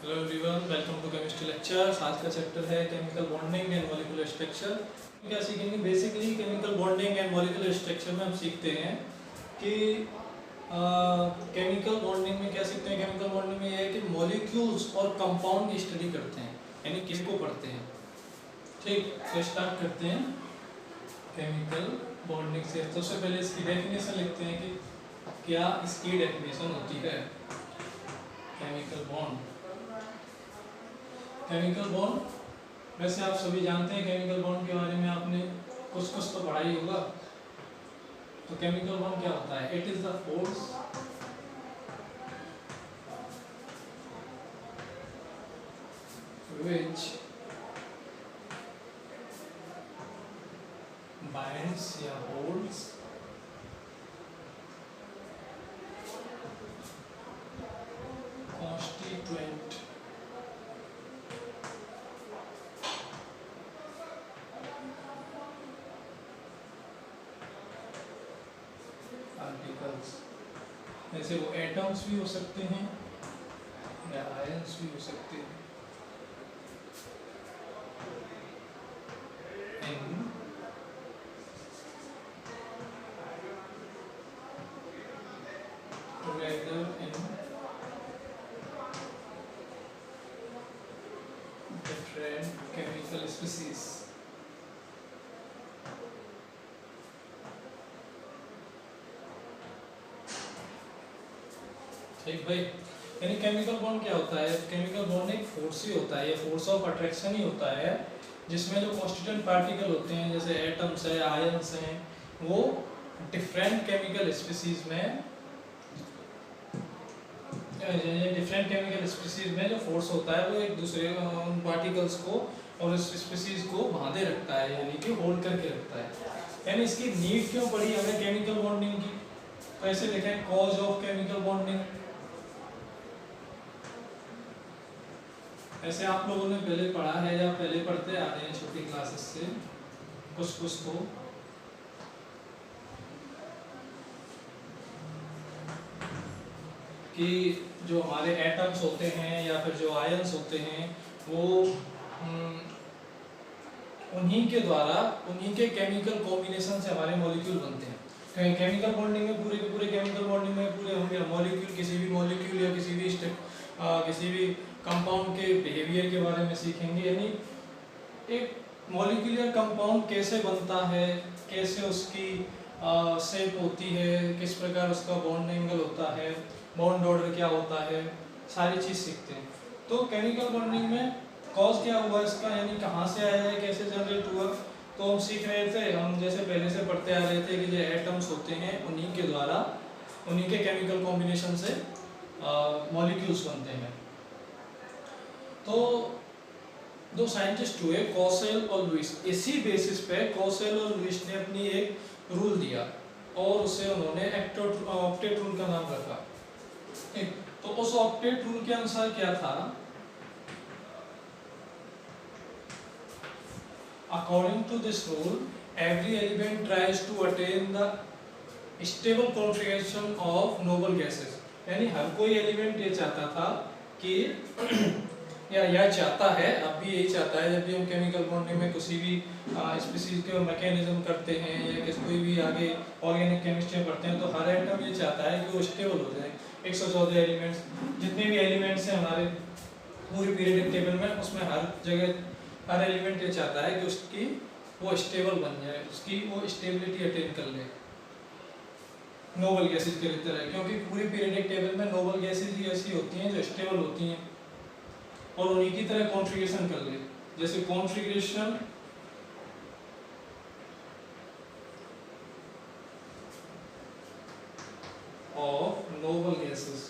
Hello everyone, welcome to chemistry lecture. आज का chapter है chemical bonding and molecular structure. क्या सीखेंगे? Basically chemical bonding and molecular structure में हम सीखते हैं कि केमिकल बॉन्डिंग में क्या सीखते हैं। केमिकल बॉन्डिंग में ये है कि मॉलिक्यूल्स और कंपाउंड की स्टडी करते हैं, यानी किसको पढ़ते हैं। ठीक, तो स्टार्ट करते हैं केमिकल बॉन्डिंग से। तो सबसे पहले इसकी डेफिनेशन लिखते हैं कि क्या इसकी डेफिनेशन होती है। केमिकल बॉन्ड, केमिकल बॉन्ड वैसे आप सभी जानते हैं। केमिकल बॉन्ड के बारे में आपने कुछ कुछ तो पढ़ा ही होगा। तो केमिकल बॉन्ड क्या होता है? It is the force which binds या holds constituent particles। जैसे वो एटम्स भी हो सकते हैं या आयंस भी हो सकते हैं। in together in different chemical species। ठीक भाई, यानी केमिकल बॉन्ड क्या होता है? केमिकल बॉन्ड एक फोर्स ही होता है, ये फोर्स ऑफ अट्रैक्शन ही होता है, जिसमें जो कॉन्स्टिट्यूएंट पार्टिकल होते हैं जैसे एटम्स है, आयंस हैं, वो डिफरेंट केमिकल स्पीसीज में जो फोर्स होता है वो एक दूसरे उन पार्टिकल्स को और उस स्पीसीज को बांधे रखता है, यानी कि होल्ड करके रखता है। यानी इसकी नीड क्यों पड़ी हमें केमिकल बॉन्डिंग की? तो ऐसे देखें, कॉज ऑफ केमिकल बॉन्डिंग। ऐसे आप लोगों ने पहले पढ़ा है या पहले पढ़ते आ रहे हैं छोटी क्लासेस से कुछ कुछ तो, कि जो हमारे एटम्स होते हैं या फिर जो आयंस होते हैं वो उन्हीं के द्वारा, उन्हीं के केमिकल कॉम्बिनेशन से हमारे मॉलिक्यूल बनते हैं। केमिकल बॉन्डिंग में पूरे के पूरे केमिकल बॉन्डिंग में पूरे होंगे मॉलिक्यूल, किसी भी मॉलिक्यूल या किसी भी कंपाउंड के बिहेवियर के बारे में सीखेंगे। यानी एक मॉलिक्यूलर कंपाउंड कैसे बनता है, कैसे उसकी शेप होती है, किस प्रकार उसका बॉन्ड एंगल होता है, बॉन्ड ऑर्डर क्या होता है, सारी चीज़ सीखते हैं। तो केमिकल बॉन्डिंग में कॉज क्या हुआ इसका, यानी कहाँ से आया है, कैसे जनरेट हुआ, तो हम सीख रहे थे। हम जैसे पहले से पढ़ते आ रहे थे कि जो एटम्स होते हैं उन्हीं के द्वारा, उन्हीं के केमिकल कॉम्बिनेशन से मॉलिक्यूल्स बनते हैं। तो दो साइंटिस्ट हुए, कॉसेल और लुइस। इसी बेसिस पे कॉसेल और लुइस ने अपनी एक रूल दिया और उसे उन्होंने ऑक्टेट रूल का नाम रखा। तो उस ऑक्टेट रूल के अनुसार क्या था? According to this rule, every element tries to attain the stable configuration of noble gases। यानी हर कोई एलिमेंट ये चाहता था कि या चाहता है, अब भी यही चाहता है, जब भी हम केमिकल बॉन्डिंग में किसी भी स्पीसीज के मैकेनिज्म करते हैं या कोई भी आगे ऑर्गेनिक केमिस्ट्री पढ़ते हैं, तो हर एटम ये चाहता है कि वो स्टेबल हो जाए। 114 एलिमेंट्स, जितने भी एलिमेंट्स हैं हमारे पूरी पीरियडिक टेबल में, उसमें हर जगह हर एलिमेंट ये चाहता है कि उसकी वो स्टेबल बन जाए, उसकी वो स्टेबिलिटी अटेन कर ले नोबल गैसेज के तरह। क्योंकि पूरी पीरियडिक टेबल में नोबल गैसेज ही ऐसी होती हैं जो स्टेबल होती हैं और उन्हीं की तरह कॉन्फ़िगरेशन कर ले। जैसे configuration of noble gases,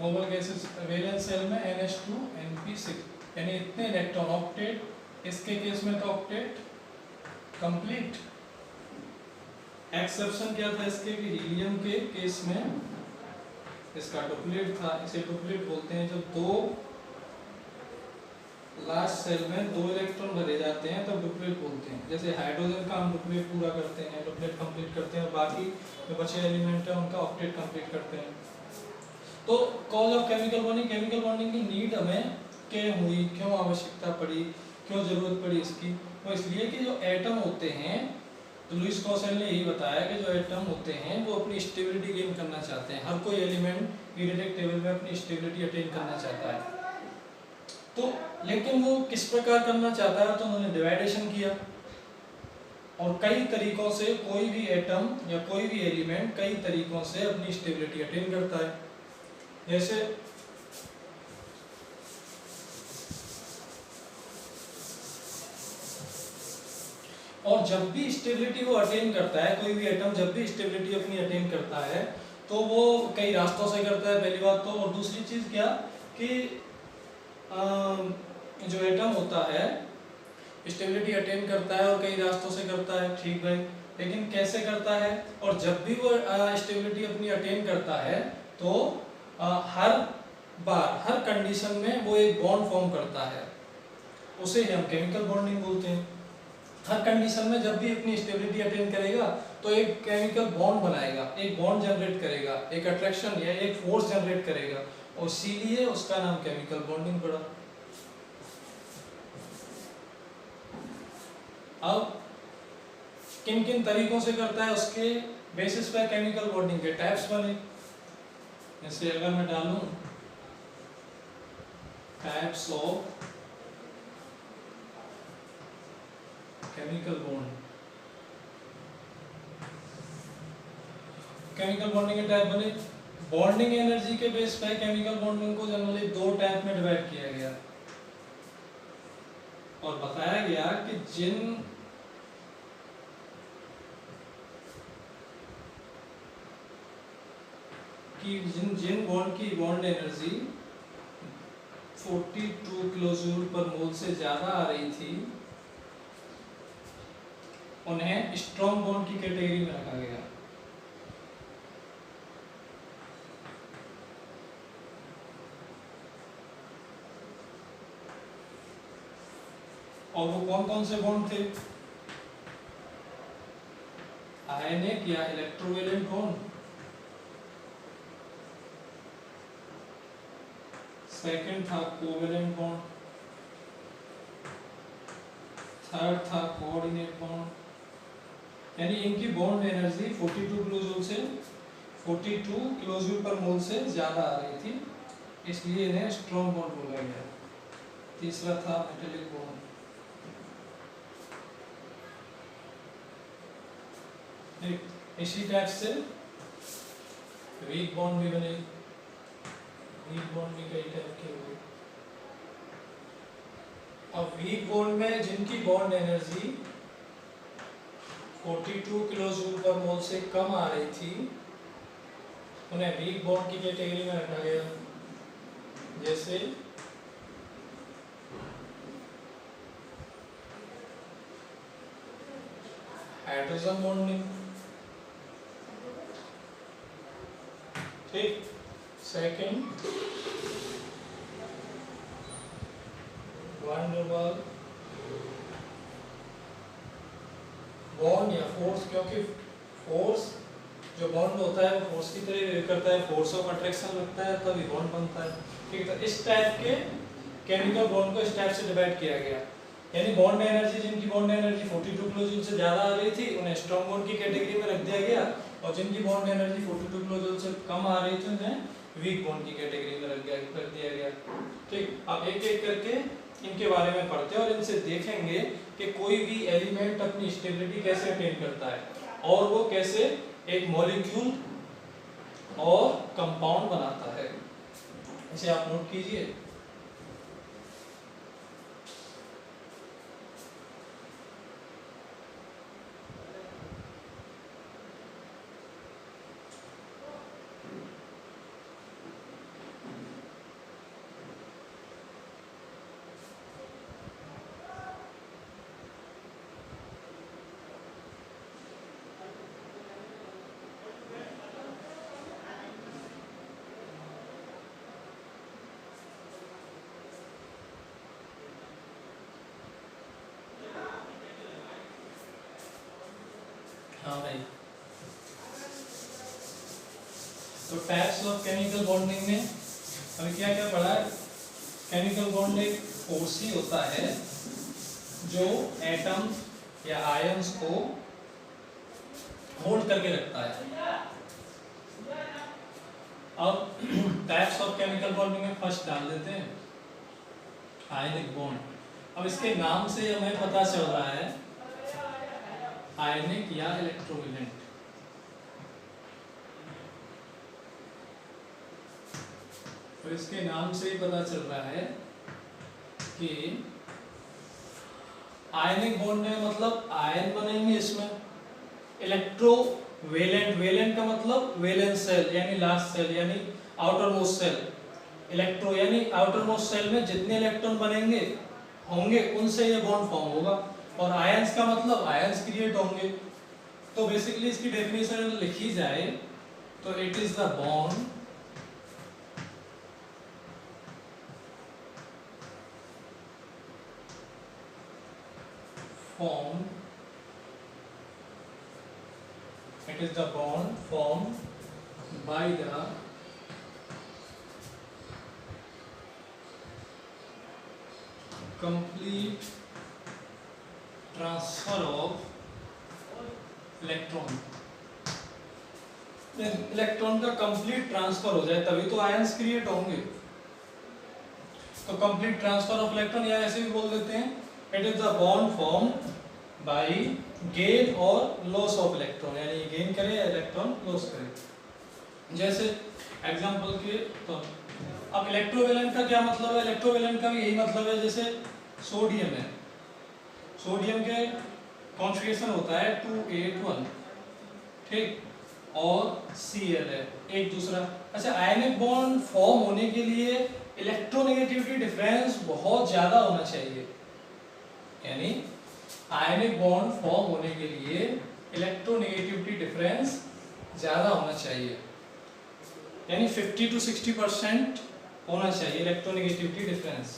noble gases valence shell में NH2 NP6, यानी इतने इलेक्ट्रॉन ऑक्टेट, इसके केस में तो ऑक्टेट कंप्लीट। एक्सेप्शन क्या था इसके? हीलियम के केस में इसका डुप्लेट था। इसे डुप्लेट बोलते हैं। जब दो लास्ट सेल में 2 इलेक्ट्रॉन भरे जाते हैं तब डुप्लेट बोलते हैं। जैसे हाइड्रोजन का हम डुप्लेट पूरा करते हैं, डुप्लेट कंप्लीट करते हैं, और बाकी जो बचे एलिमेंट है उनका ऑक्टेट कंप्लीट करते हैं। तो कॉज ऑफ केमिकल बॉन्डिंग की नीड हमें क्यों हुई, क्यों आवश्यकता पड़ी, क्यों जरूरत पड़ी इसकी? वो इसलिए कि जो एटम होते हैं, तो लुईस क्लॉसेल ने यही बताया कि जो एटम होते हैं वो अपनी स्टेबिलिटी गेन करना चाहते हैं। हर कोई एलिमेंट पीरियोडिक टेबल में अपनी स्टेबिलिटी अटेन करना चाहता है। तो लेकिन वो किस प्रकार करना चाहता है? तो उन्होंने डिवाइडेशन किया, और कई तरीकों से कोई भी एटम या कोई भी एलिमेंट कई तरीकों से अपनी स्टेबिलिटी अटेन करता है। जैसे और जब भी स्टेबिलिटी वो अटेन करता है, कोई भी एटम जब भी स्टेबिलिटी अपनी अटेन करता है तो वो कई रास्तों से करता है, पहली बात तो। और दूसरी चीज क्या कि जो एटम होता है स्टेबिलिटी अटेन करता है और कई रास्तों से करता है, ठीक भाई, लेकिन कैसे करता है? और जब भी वो स्टेबिलिटी अपनी अटेन करता है तो हर बार हर कंडीशन में वो एक बॉन्ड फॉर्म करता है, उसे हम केमिकल बॉन्डिंग बोलते हैं। हर कंडीशन में जब भी अपनी स्टेबिलिटी अटेन करेगा तो एक केमिकल बॉन्ड बनाएगा, एक बॉन्ड जनरेट करेगा, एक अट्रैक्शन या एक फोर्स जनरेट करेगा, और इसीलिए उसका नाम केमिकल बॉन्डिंग पड़ा। अब किन किन तरीकों से करता है उसके बेसिस पर केमिकल बॉन्डिंग के टाइप्स बने। जैसे अगर मैं डालूं types of chemical bond, chemical bonding के टाइप बने। बॉन्डिंग एनर्जी के बेस पे केमिकल बॉन्डिंग को जनरली दो टाइप में डिवाइड किया गया, और बताया गया कि जिन बॉन्ड की बॉन्ड एनर्जी 42 किलोजूल पर मोल से ज्यादा आ रही थी उन्हें स्ट्रॉन्ग बॉन्ड की कैटेगरी में रखा गया। और वो कौन कौन से बॉन्ड थे? आयनिक या इलेक्ट्रोवेलेंट बॉन्ड, सेकंड था कोवेलेंट बॉन्ड, थर्ड था कोऑर्डिनेट बॉन्ड। यानी इनकी बॉन्ड एनर्जी 42 किलोजूल से 42 किलोजूल पर मोल से ज्यादा आ रही थी, इसलिए इन्हें स्ट्रॉन्ग बॉन्ड बोला गया। तीसरा था मेटेलिक बॉन्ड। इसी टाइप से वीक बॉन्ड भी बने। वीक बॉन्ड भी कई टाइप के हुए। अब वीक बॉन्ड में जिनकी बॉन्ड एनर्जी 42 किलोजूल पर मोल से कम आ रही थी उन्हें वीक बॉन्ड की कैटेगरी में रखा गया। जैसे हाइड्रोजन बॉन्डिंग, ठीक। सेकंड वन डबल बॉन्ड या फोर्स, क्योंकि फोर्स जो बॉन्ड होता है वो फोर्स की तरह रिएक्ट करता है, फोर्स ऑफ अट्रैक्शन लगता है तभी बॉन्ड बनता है, ठीक है। तो इस टाइप के केमिकल बॉन्ड को इस टाइप से डिवाइड किया गया। यानी बॉन्ड एनर्जी जिनकी बॉन्ड एनर्जी 42 किलोजूल से ज्यादा आ रही थी उन्हें स्ट्रॉन्ग बॉन्ड की कैटेगरी में रख दिया गया, और जिनकी बॉन्ड एनर्जी 42 किलोजूल से कम आ रही थी उन्हें वीक बॉन्ड की कैटेगरी में रख दिया गया, ठीक। अब एक एक करके इनके बारे में पढ़ते हैं और इनसे देखेंगे कि कोई भी एलिमेंट अपनी स्टेबिलिटी कैसे अटेन करता है और वो कैसे एक मॉलिक्यूल और कंपाउंड बनाता है। इसे आप नोट कीजिए। हाँ भाई, तो टाइप्स ऑफ केमिकल बॉन्डिंग में अभी क्या क्या पढ़ा है? केमिकल बॉन्ड एक फोर्स ही होता है जो एटम या आयंस को होल्ड करके रखता है। अब टाइप्स ऑफ केमिकल बॉन्डिंग में फर्स्ट डाल देते हैं आयनिक बॉन्ड। अब इसके नाम से हमें पता चल रहा है आयनिक या इलेक्ट्रोविलेंट। तो इसके नाम से ही पता चल रहा है कि आयनिक बॉन्ड में मतलब आयन बनेंगे इसमें। इलेक्ट्रोवेलेंट, वेलेंट का मतलब वैलेंस सेल यानी लास्ट सेल यानी आउटर मोस्ट सेल। इलेक्ट्रो यानी आउटर मोस्ट सेल में जितने इलेक्ट्रॉन बनेंगे होंगे उनसे ये बॉन्ड फॉर्म होगा। और आयंस का मतलब आयंस क्रिएट होंगे। तो बेसिकली इसकी डेफिनेशन लिखी जाए तो it is the bond formed, it is the bond formed by the complete transfer of electron. Electron का कंप्लीट ट्रांसफर हो जाए तभी तो आयंस क्रिएट होंगे। तो कंप्लीट ट्रांसफर ऑफ इलेक्ट्रॉन या ऐसे भी बोल देते हैं it is the bond form by gain और लॉस ऑफ इलेक्ट्रॉन, यानी गेन करे या इलेक्ट्रॉन लॉस करे। जैसे एग्जांपल के तो अब इलेक्ट्रोवेलेंट का क्या मतलब है? इलेक्ट्रोवेलेंट का भी यही मतलब है जैसे सोडियम है, सोडियम के कॉन्फ़िगरेशन होता है 281, ठीक, और Cl है एक दूसरा। अच्छा, आयनिक बॉन्ड फॉर्म होने के लिए इलेक्ट्रोनेगेटिविटी डिफरेंस बहुत ज्यादा होना चाहिए। यानी आयनिक बॉन्ड फॉर्म होने के लिए इलेक्ट्रोनेगेटिविटी डिफरेंस ज्यादा होना चाहिए, यानी 50 to 60% होना चाहिए इलेक्ट्रोनेगेटिविटी डिफरेंस।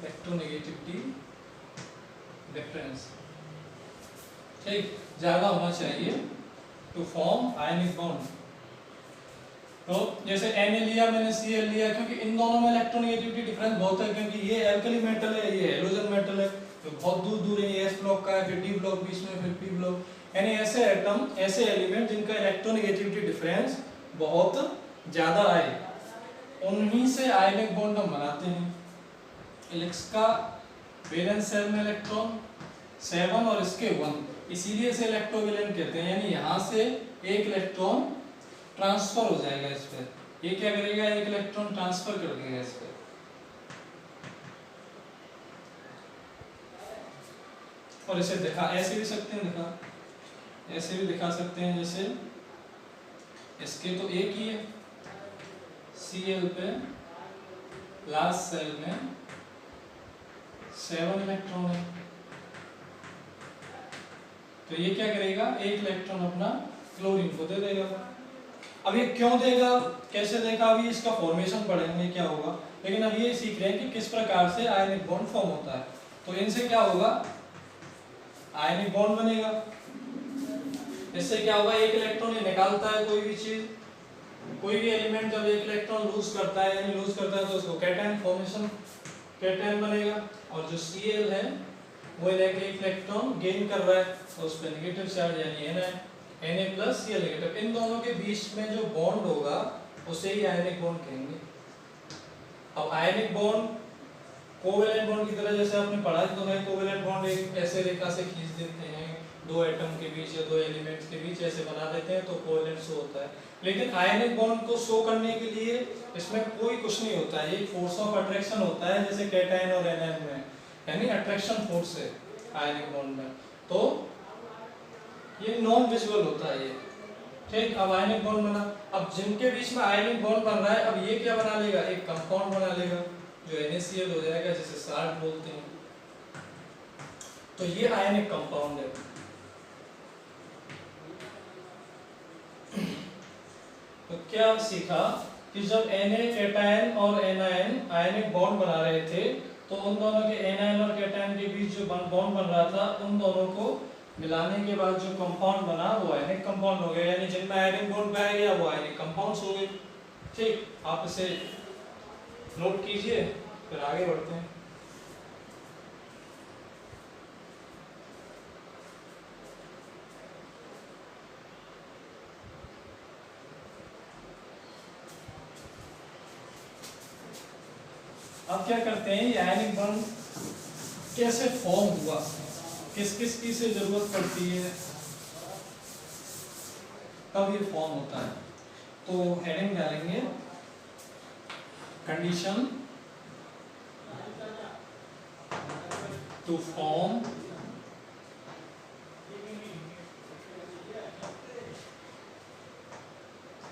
इलेक्ट्रोनेगेटिविटी डिफरेंस ठीक ज्यादा होना चाहिए टू फॉर्म आयनिक बॉन्ड। तो जैसे Na लिया मैंने, Cl लिया, क्योंकि इन दोनों में इलेक्ट्रोनेगेटिविटी डिफरेंस बहुत है, क्योंकि ये एल्कली मेटल है, ये हैलोजन मेटल है, तो बहुत दूर दूर है। ये s ब्लॉक का है, फिर d ब्लॉक, बीच में फिर p ब्लॉक, यानी ऐसे एटम, ऐसे एलिमेंट जिनका इलेक्ट्रोनेगेटिविटी डिफरेंस बहुत ज्यादा आए, उन्हीं से आयनिक बॉन्ड हम बनाते हैं। इलेक्ट्रॉन का वैलेंस शेल में इलेक्ट्रॉन 7 और इसके 1, इसीलिए इसे इलेक्ट्रोवेलेंट कहते हैं। यानी यहाँ से एक इलेक्ट्रॉन ट्रांसफर हो जाएगा इस पर, ये क्या करेगा, एक इलेक्ट्रॉन ट्रांसफर कर देगा इस पर। और इसे दिखा ऐसे भी सकते हैं, दिखा ऐसे भी दिखा सकते हैं, जैसे इसके तो एक ही है, Cl पे लास्ट सेल में 7 इलेक्ट्रॉन है, तो ये क्या करेगा, एक इलेक्ट्रॉन अपना क्लोरीन को दे देगा। अब ये क्यों देगा, कैसे देगा, अभी इसका फॉर्मेशन पढ़ेंगे क्या होगा, लेकिन अब ये सीख रहे हैं कि किस प्रकार से आयनिक बॉन्ड फॉर्म होता है। तो इनसे क्या होगा, आयनिक बॉन्ड बनेगा। इससे क्या होगा, एक इलेक्ट्रॉन ये निकालता है, कोई भी चीज, कोई भी एलिमेंट जब एक इलेक्ट्रॉन लूज करता है, यानी लूज करता है तो उसको कैटायन फॉर्मेशन, कैटायन बनेगा। और जो Cl है वो लेके एक इलेक्ट्रॉन गेन कर रहा है, तो उस पर नेगेटिव चार्ज यानी Na प्लस Cl नेगेटिव, इन दोनों के बीच में जो बॉन्ड होगा उसे ही आयनिक बॉन्ड कहेंगे। अब आयनिक बॉन्ड कोवेलेंट बॉन्ड की तरह जैसे आपने पढ़ा तो है, कोवेलेंट बॉन्ड एक ऐसे रेखा से खींच देते हैं, दो एटम के बीच या दो एलिमेंट्स के बीच ऐसे बना देते हैं, तो कोवेलेंट शो होता है। लेकिन आयनिक बॉन्ड को शो करने के लिए इसमें कोई कुछ नहीं होता है, ये फोर्स ऑफ अट्रैक्शन होता है, जैसे कैटायन और एनायन में, यानी अट्रैक्शन फोर्स है आयनिक बॉन्ड में, तो ये नॉन विजुअल होता है ये, ठीक। अब आयनिक बॉन्ड बना, अब जिनके बीच में आयनिक बॉन्ड बन रहा है, अब ये क्या बना लेगा, एक कंपाउंड बना लेगा जो NaCl हो जाएगा, जिसे साल्ट बोलते हैं। तो ये आयनिक कंपाउंड है। तो क्या सीखा कि जब Na कैटायन और एनायन आयनिक बॉन्ड बना रहे थे, तो उन दोनों के एनायन और कैटायन के बीच जो बॉन्ड बन रहा था, उन दोनों को मिलाने के बाद जो कंपाउंड बना वो आयनिक कंपाउंड हो गया, यानी जिनमें आयनिक बॉन्ड पाया गया वो आयनिक कंपाउंड्स हो गए। ठीक, आप इसे नोट कीजिए, फिर आगे बढ़ते हैं। अब क्या करते हैं, ये आयनिक बॉन्ड कैसे फॉर्म हुआ, किस किस की से जरूरत पड़ती है, कब ये फॉर्म होता है। तो हेडिंग डालेंगे condition to form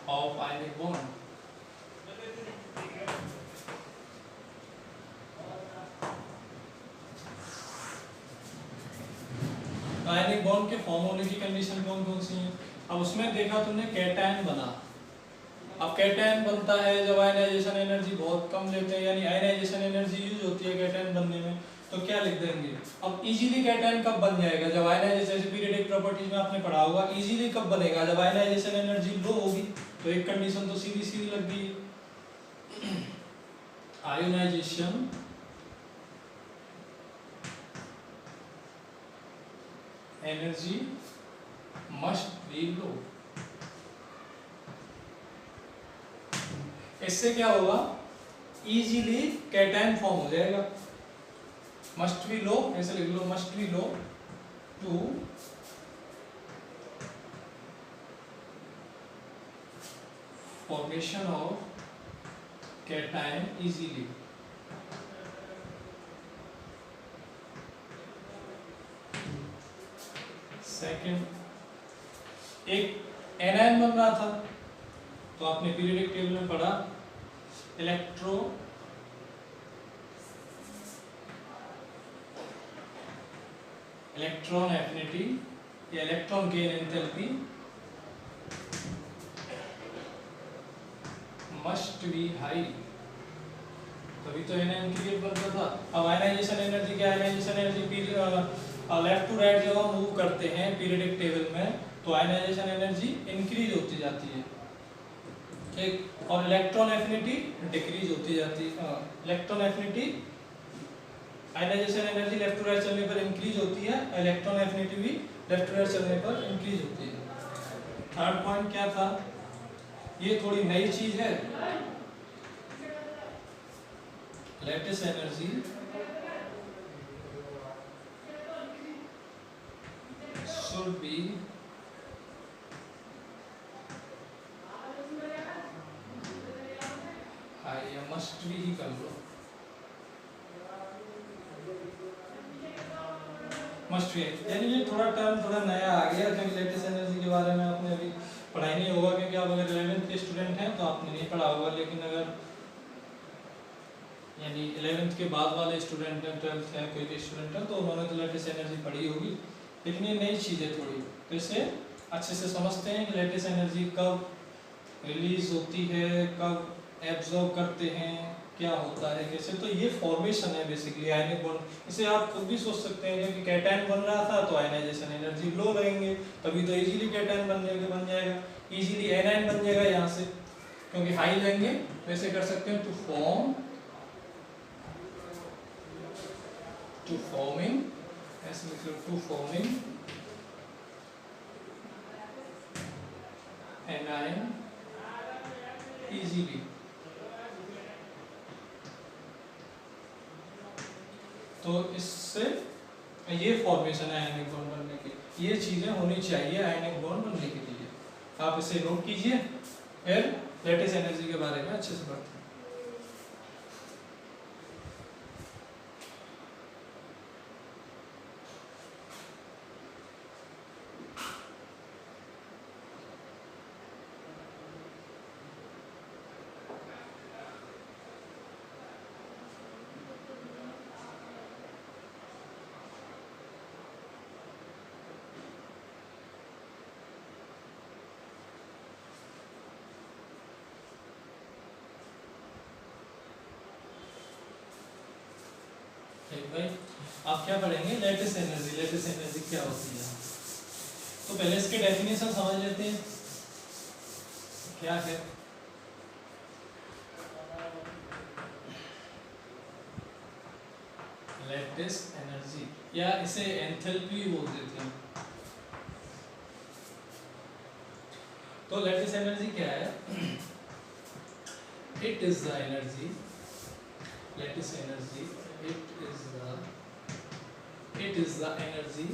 of ionic bond. Ionic bond के फॉर्म होने की कंडीशन कौन कौन सी है। अब उसमें देखा तुमने कैटायन बना। अब कैटायन बनता है जब आयनाइजेशन एनर्जी बहुत कम लेते हैं, यानी आयनाइजेशन एनर्जी यूज होती है कैटायन बनने में। तो क्या लिख देंगे, अब इजीली कैटायन कब बन जाएगा, जब आयनाइजेशन, जैसे पीरियोडिक प्रॉपर्टीज में आपने पढ़ा होगा, इजीली कब बनेगा, जब आयनाइजेशन एनर्जी लो होगी। तो एक कंडीशन तो सीधी सीधी लग गई, आयोनाइजेशन एनर्जी मस्ट बी लो। इससे क्या होगा, इजीली कैटायन फॉर्म हो जाएगा। मस्ट बी लो, ऐसे लिख लो, must be low to formation of cation easily. Second, एक एनायन बन रहा था, तो आपने पीरियोडिक टेबल में पढ़ा इलेक्ट्रॉन एफिनिटी या electron gain enthalpy must be high, तभी तो एनायन क्रिएट बनता था। अब आयनाइजेशन एनर्जी क्या, ionization energy left to right जब हम मूव करते हैं पीरियोडिक टेबल में, तो आयनाइजेशन एनर्जी इंक्रीज होती जाती है, ठीक, और इलेक्ट्रॉन एफिनिटी डिक्रीज होती जाती है। Electron affinity, ionisation energy left to right चलने पर इंक्रीज होती है, इलेक्ट्रॉन एफिनिटी भी लेफ्ट टू राइट चलने पर इंक्रीज होती है। थर्ड पॉइंट क्या था, ये थोड़ी नई चीज है, lattice energy should be high, या must be ही कर लो, मस्ट बी, यानी ये थोड़ा टर्म थोड़ा नया आ गया, क्योंकि लेटेस्ट एनर्जी के बारे में आपने अभी पढ़ाई नहीं होगा, क्योंकि आप अगर 11th के स्टूडेंट हैं तो आपने नहीं पढ़ा होगा, लेकिन अगर यानी 11th के बाद वाले स्टूडेंट हैं, 12th है कोई भी स्टूडेंट है, तो उन्होंने तो लेटेस्ट एनर्जी पढ़ी होगी, लेकिन ये नई चीज़ है थोड़ी, तो इसे अच्छे से समझते हैं कि लेटेस्ट एनर्जी कब रिलीज होती है, कब एब्जॉर्ब करते हैं, क्या होता है कैसे। तो ये फॉर्मेशन है बेसिकली आयनिक बॉन्ड। इसे आप खुद भी सोच सकते हैं कि कैटायन बन रहा था तो आयनाइजेशन एनर्जी लो रहेंगे, तभी तो इजीली कैटायन बन जाएगा, इजीली एनायन बन जाएगा यहाँ से, क्योंकि हाई लेंगे। तो ऐसे कर सकते हैं, टू फॉर्मिंग ऐसे लिख लो, टू फॉर्मिंग एनायन इजीली। तो इससे ये फॉर्मेशन है आयनिक बॉन्ड बनने की, ये चीजें होनी चाहिए आयनिक बॉन्ड बनने के लिए। आप इसे नोट कीजिए, फिर लेटेस्ट एनर्जी के बारे में अच्छे से पढ़ते हैं। भाई आप क्या पढ़ेंगे, लेटेस्ट एनर्जी। लेटेस्ट एनर्जी क्या होती है, तो पहले इसके डेफिनेशन समझ लेते हैं क्या है। लैटिस एनर्जी, या इसे एंथैल्पी बोल देते हैं। तो लैटिस एनर्जी क्या है? It is the energy, lattice energy, it is the energy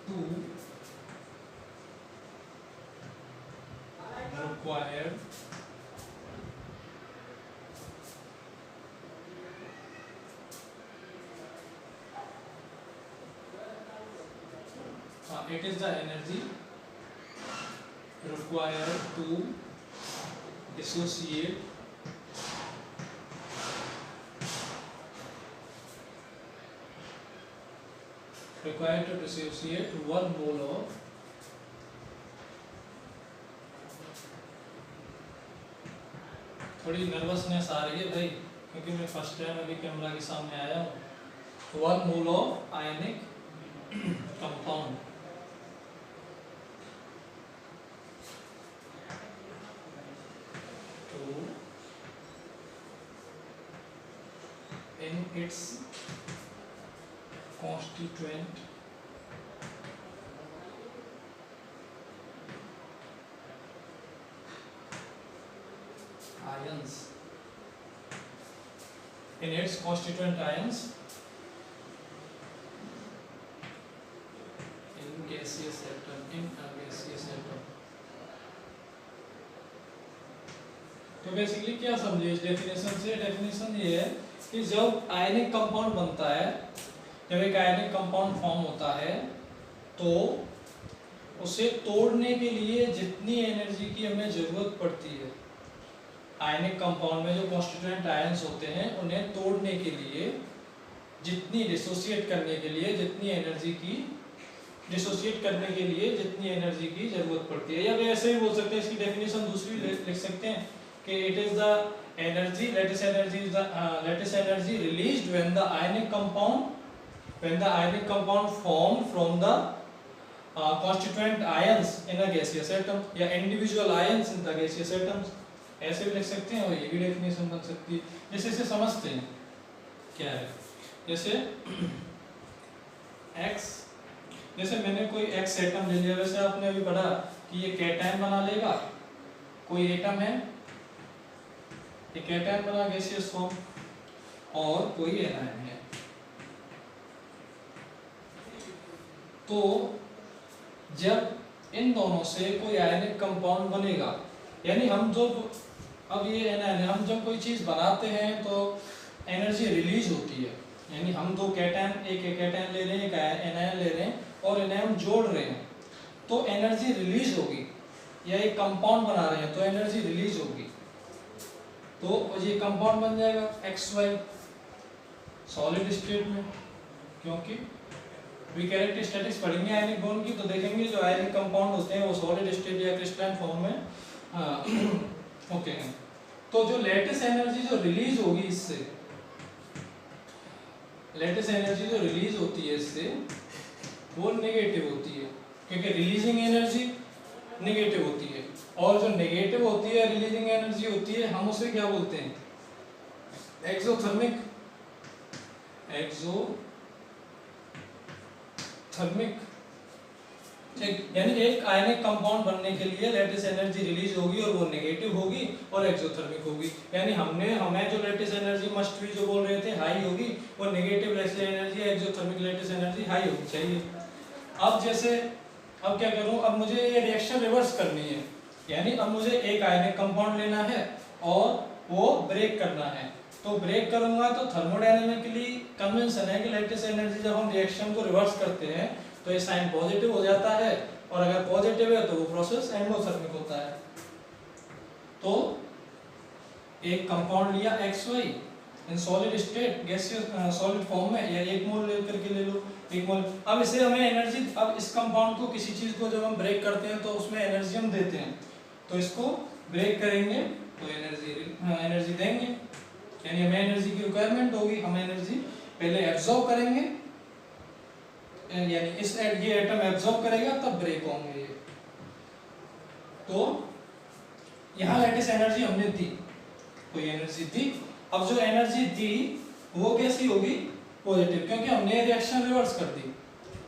to required it is the energy required to dissociate one mole of थोड़ी नर्वसनेस आ रही है भाई, क्योंकि मैं फर्स्ट टाइम अभी कैमरा के सामने आया हूँ। 1 mole of ionic compound to in its constituent ions, in its constituent ions in gaseous atom, in a gaseous atom। तो बेसिकली क्या समझे इस डेफिनेशन से? डेफिनेशन ये है कि जब आयनिक कंपाउंड बनता है, जब एक आयनिक कंपाउंड फॉर्म होता है, तो उसे तोड़ने के लिए जितनी एनर्जी की हमें जरूरत पड़ती है, आयनिक कंपाउंड में जो कॉन्स्टिट्यूएंट आयंस होते हैं उन्हें तोड़ने के लिए, जितनी डिसोसिएट करने के लिए जितनी एनर्जी की, डिसोसिएट करने के लिए जितनी एनर्जी की जरूरत पड़ती है, या फिर ऐसे भी बोल सकते हैं, इसकी डेफिनेशन दूसरी लिख सकते हैं कि it is the energy, lattice energy is the lattice energy released when the ionic compound form from the constituent ions in a gaseous atom, या individual ions in the gaseous atoms, ऐसे भी लिख सकते हैं। और ये भी डेफिनेशन बन सकती है। जैसे इसे समझते हैं क्या है, जैसे X, जैसे मैंने कोई X एटम ले लिया, वैसे आपने अभी पढ़ा कि ये कैटायन बना लेगा, कोई एटम है, ये कैटायन बना गैसियस फॉर्म, और कोई एनायन है। तो जब इन दोनों से कोई आयनिक कंपाउंड बनेगा, यानी हम जो, अब ये एनायन है, हम जब कोई चीज बनाते हैं तो एनर्जी रिलीज होती है, यानी हम दो कैटायन, एक कैटायन ले रहे हैं, एक एनायन ले रहे हैं, और इन्हें हम जोड़ रहे हैं, तो एनर्जी रिलीज होगी, या एक कंपाउंड बना रहे हैं तो एनर्जी रिलीज होगी, तो ये कंपाउंड बन जाएगा XY सॉलिड स्टेट में। क्योंकि वी कैरेक्टरिस्टिक्स पढ़ेंगे आयनिक बॉन्ड की, तो देखेंगे जो आयनिक कंपाउंड होते हैं वो सॉलिड स्टेट या क्रिस्टलाइन फॉर्म में होते हैं। तो जो लेटेस्ट एनर्जी जो रिलीज होगी इससे, लेटेस्ट एनर्जी जो रिलीज होती है इससे, वो नेगेटिव होती है, क्योंकि रिलीजिंग एनर्जी नेगेटिव होती है, और जो नेगेटिव होती है रिलीजिंग एनर्जी होती है, हम उसे क्या बोलते हैं? एक्सोथर्मिक। यानी एक आयनिक कंपाउंड बनने के लिए लेटेस्ट एनर्जी रिलीज होगी और वो नेगेटिव होगी और एक्सोथर्मिक होगी। यानी हमें जो लेटेस्ट एनर्जी मस्ट बी जो बोल रहे थे हाई होगी, वो negative latest energy, exothermic latest energy high होगी चाहिए। अब क्या करूं? अब मुझे ये रिएक्शन रिवर्स करनी है, यानी अब मुझे एक आयनिक कंपाउंड लेना है और वो ब्रेक करना है। तो ब्रेक करूंगा तो थर्मोडायनेमिकली कन्वेंशन है कि लेटेस्ट एनर्जी जब हम रिएक्शन को रिवर्स करते हैं तो ये साइन पॉजिटिव हो जाता है, और अगर पॉजिटिव है तो वो प्रोसेस एंडोथर्मिक होता है। तो एक कंपाउंड लिया XY in solid state gaseous solid form में, या एक मोल लेकर के ले लो, एक मोल। अब इसे हमें एनर्जी, अब इस कंपाउंड को, किसी चीज को जब हम ब्रेक करते हैं तो उसमें एनर्जी हम देते हैं, तो इसको ब्रेक करेंगे तो एनर्जी देंगे, यानी हमें एनर्जी की रिक्वायरमेंट होगी। हम एनर्जी पहले एब्जॉर्ब करेंगे, यानी इस ये एटम एब्जॉर्ब करेगा तब ब्रेक होंगे ये। तो यहाँ लेटिस एनर्जी हमने दी, कोई एनर्जी दी, अब जो एनर्जी दी वो कैसी होगी, पॉजिटिव, क्योंकि हमने रिएक्शन रिवर्स कर दी।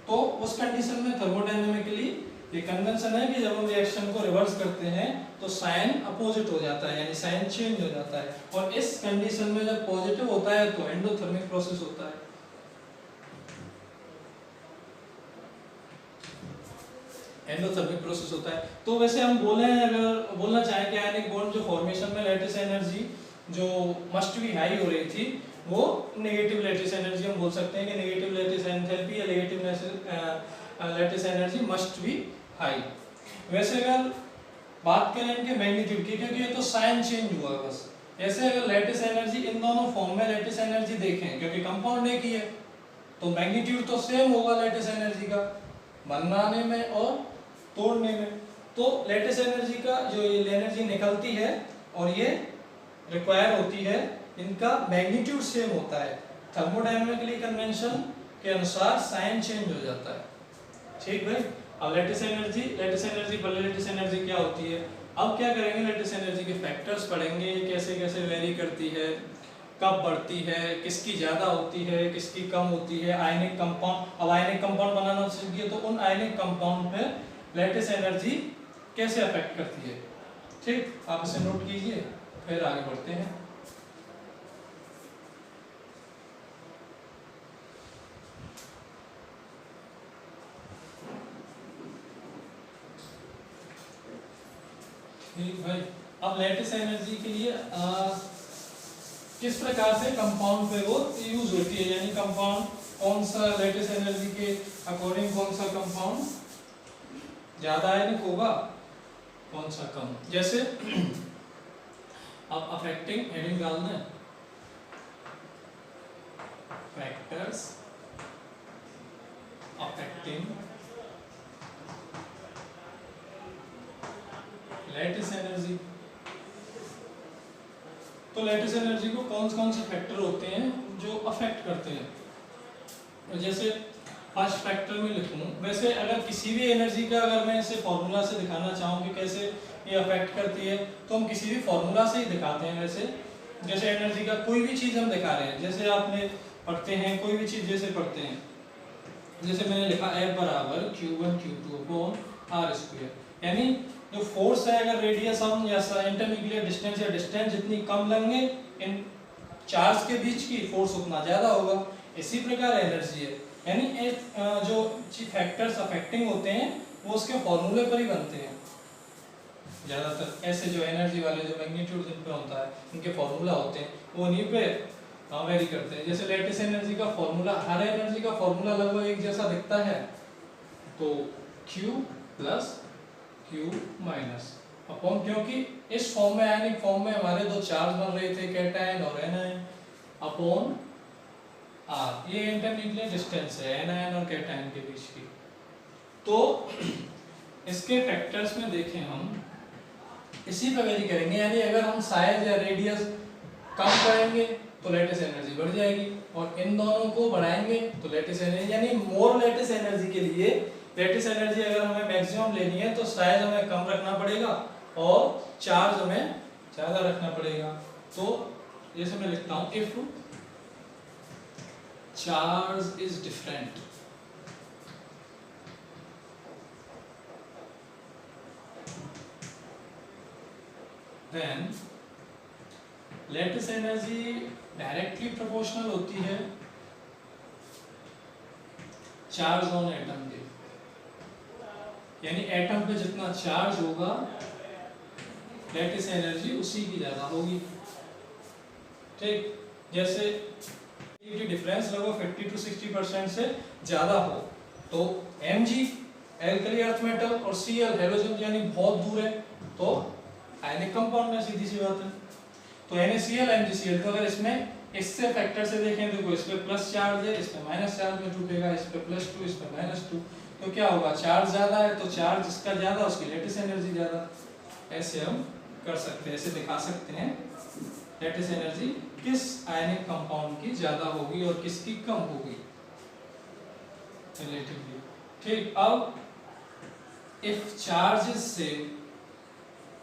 तो उस कंडीशन में थर्मोडायनेमिकली ये कन्वेंशन है कि जब हम रिएक्शन को रिवर्स करते हैं तो साइन अपोजिट हो जाता है, यानी साइन चेंज हो जाता है, और इस कंडीशन में जब पॉजिटिव होता है तो एंडोथर्मिक प्रोसेस होता है। एंडोथर्मिक प्रोसेस होता है। तो वैसे हम बोले हैं, अगर बोलना चाहें कि आयनिक बॉन्ड जो फॉर्मेशन में लैटिस एनर्जी जो मस्ट भी हाई हो रही थी वो नेगेटिव लैटिस एनर्जी हम बोल सकते हैं कि नेगेटिव लैटिस एंथैल्पी या negative lattice energy must be high. वैसे अगर बात करें इनके मैग्नीट्यूड की, क्योंकि ये तो साइन चेंज हुआ बस, ऐसे अगर लैटिस एनर्जी इन दोनों फॉर्म में लैटिस एनर्जी देखें, क्योंकि कंपाउंड एक ही है तो मैग्नीट्यूड तो सेम होगा लैटिस एनर्जी का बनाने में और तोड़ने में। तो लैटिस एनर्जी का जो ये एनर्जी निकलती है और ये रिक्वायर होती है, इनका मैग्नीट्यूड सेम होता है। थर्मोडायनामिकली कन्वेंशन के अनुसार साइन चेंज हो जाता है। ठीक भाई। अब लैटिस एनर्जी पहले लैटिस एनर्जी क्या होती है, अब क्या करेंगे, लैटिस एनर्जी के फैक्टर्स पढ़ेंगे, कैसे कैसे वेरी करती है, कब बढ़ती है, किसकी ज्यादा होती है, किसकी कम होती है। आयनिक कंपाउंड, अब आयनिक कंपाउंड बनाना सीखिए तो उन आयनिक कंपाउंड पे लैटिस एनर्जी कैसे अफेक्ट करती है। ठीक, आप इसे नोट कीजिए, फिर आगे बढ़ते हैं। ठीक भाई। अब लैटिस एनर्जी के लिए किस प्रकार से कंपाउंड पे वो यूज होती है, यानी कंपाउंड कौन सा लैटिस एनर्जी के अकॉर्डिंग कौन सा कंपाउंड ज्यादा आयनिक होगा, कौन सा कम। जैसे अब अफेक्टिंग हेडिंग डाल दें, फैक्टर्स अफेक्टिंग लैटिस एनर्जी। तो लैटिस एनर्जी को कौन से फैक्टर होते हैं जो अफेक्ट करते हैं। जैसे फर्स्ट फैक्टर में लिखूं, वैसे अगर किसी भी एनर्जी का अगर मैं इसे फॉर्मूला से दिखाना चाहूँ कि कैसे ये अफेक्ट करती है, तो हम किसी भी फॉर्मूला से ही दिखाते हैं। वैसे जैसे एनर्जी का कोई भी चीज़ हम दिखा रहे हैं, जैसे आपने पढ़ते हैं कोई भी चीज़ जैसे पढ़ते हैं, जैसे मैंने लिखा F बराबर Q1 Q2 upon R square, यानी जो फोर्स है, अगर रेडियस हम या इंटरमीडिएट डिस्टेंस या डिस्टेंस जितनी कम लेंगे इन चार्ज के बीच की, फोर्स उतना ज़्यादा होगा। इसी प्रकार एनर्जी है, यानी जो फैक्टर्स अफेक्टिंग होते हैं वो उसके फॉर्मूले पर ही बनते हैं ज़्यादातर। ऐसे जो एनर्जी वाले जो मैग्नीट्यूड जिन पे होता है उनके फॉर्मूला होते हैं, वो उन्हीं पे वेरी करते हैं। जैसे लैटिस एनर्जी का फॉर्मूला, हर एनर्जी का फॉर्मूला लगभग एक जैसा दिखता है, तो Q plus Q minus upon, क्योंकि इस फॉर्म में आयनिक फॉर्म में हमारे दो चार्ज बन रहे थे, कैटायन और एनायन, अपॉन R, ये इंटरमीडिएट डिस्टेंस है एनायन और कैटायन के बीच की। तो इसके फैक्टर्स में देखें हम इसी पर वेरी करेंगे, यानी अगर हम साइज या रेडियस कम करेंगे तो लैटिस एनर्जी बढ़ जाएगी, और इन दोनों को बढ़ाएंगे तो लैटिस एनर्जी, यानी मोर लैटिस एनर्जी के लिए लैटिस एनर्जी अगर हमें मैक्सिमम लेनी है तो साइज हमें कम रखना पड़ेगा और चार्ज हमें ज़्यादा रखना पड़ेगा। तो जैसे मैं लिखता हूँ, if charge is different then lattice energy directly proportional होती है चार्ज ऑन एटम के, यानी एटम पे जितना चार्ज होगा लैटिस एनर्जी उसी की ज्यादा होगी। ठीक, जैसे डिफरेंस लगभग 50 to 60% से ज्यादा हो तो Mg एल्कली अर्थ मेटल और Cl हैलोजन यानी बहुत दूर है तो आयनिक कंपाउंड में, सीधी सी बात है। तो NaCl MgCl, तो अगर इसमें इससे फैक्टर से देखें तो इस पे प्लस चार्ज है, इस पे माइनस चार्ज में टूटेगा, इस पे +2 इस पे -2, तो क्या होगा, चार्ज ज्यादा है तो चार्ज जिसका ज्यादा उसकी लैटिस एनर्जी ज्यादा। ऐसे हम कर सकते हैं, ऐसे दिखा सकते हैं लैटिस एनर्जी किस आयनिक कंपाउंड की ज्यादा होगी और किसकी कम होगी रिलेटिवली। ठीक, अब इफ चार्ज इज सेम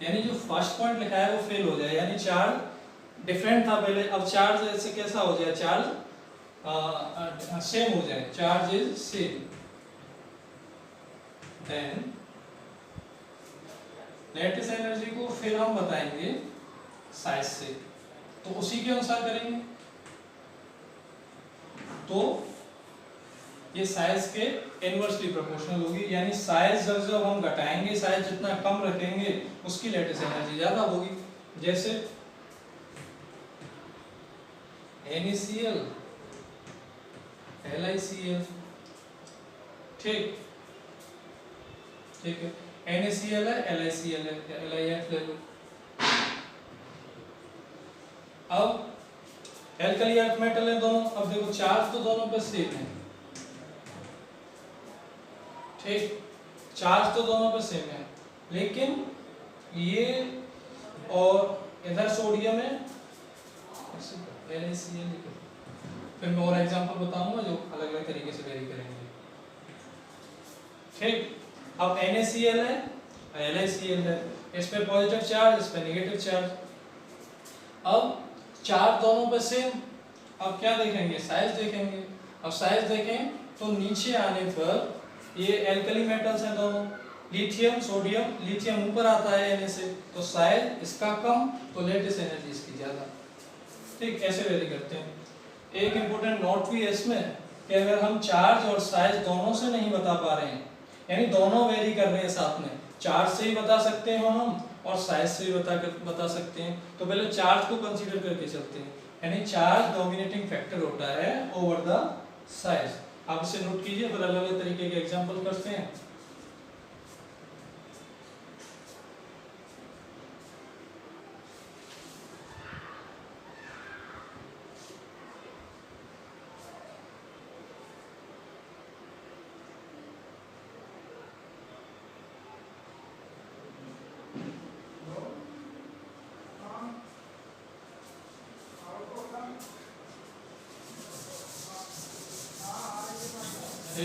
यानी जो फर्स्ट पॉइंट लिखा है वो फेल हो जाए, यानी चार्ज डिफरेंट था पहले, अब चार्ज ऐसे कैसा हो जाए, चार्ज सेम हो जाए, charge is same, then lattice energy को फिर हम बताएंगे साइज से, तो उसी के अनुसार करेंगे। तो ये साइज के इनवर्सली प्रोपोर्शनल होगी, यानी साइज जब हम घटाएंगे, साइज जितना कम रखेंगे उसकी लैटिस एनर्जी ज्यादा होगी। जैसे NaCl LiCl, ठीक है, NaCl है LiCl है, LiF ले लो। अब एल्कली अर्थ मेटल है दोनों, अब देखो चार्ज तो दोनों पे सेम है, ठीक, चार्ज तो दोनों पे सेम है, लेकिन ये और इधर सोडियम है, NaCl, फिर मैं और एग्जांपल बताऊंगा जो अलग अलग तरीके से वेरी करेंगे, ठीक। अब NaCl है, LiCl है, इस पे पॉजिटिव चार्ज, इस पे नेगेटिव चार्ज, अब चार्ज दोनों पे सेम, अब क्या देखेंगे, साइज देखेंगे। अब साइज देखें तो नीचे आने पर ये एल्कली मेटल्स हैं दोनों, लिथियम सोडियम, लिथियम ऊपर आता है Na से, तो साइज इसका कम तो लेटिस एनर्जी इसकी ज्यादा, ठीक, ऐसे वेरी करते हैं। एक इंपॉर्टेंट नोट भी है इसमें कि अगर हम चार्ज और साइज दोनों से नहीं बता पा रहे हैं, यानी दोनों वेरी कर रहे हैं साथ में, चार्ज से ही बता सकते हैं हम और साइज से भी बता सकते हैं, तो पहले चार्ज को कंसीडर करके चलते हैं, यानी चार्ज डोमिनेटिंग फैक्टर होता है ओवर द साइज। आप इसे नोट कीजिए, फिर अलग अलग तरीके के एग्जांपल करते हैं।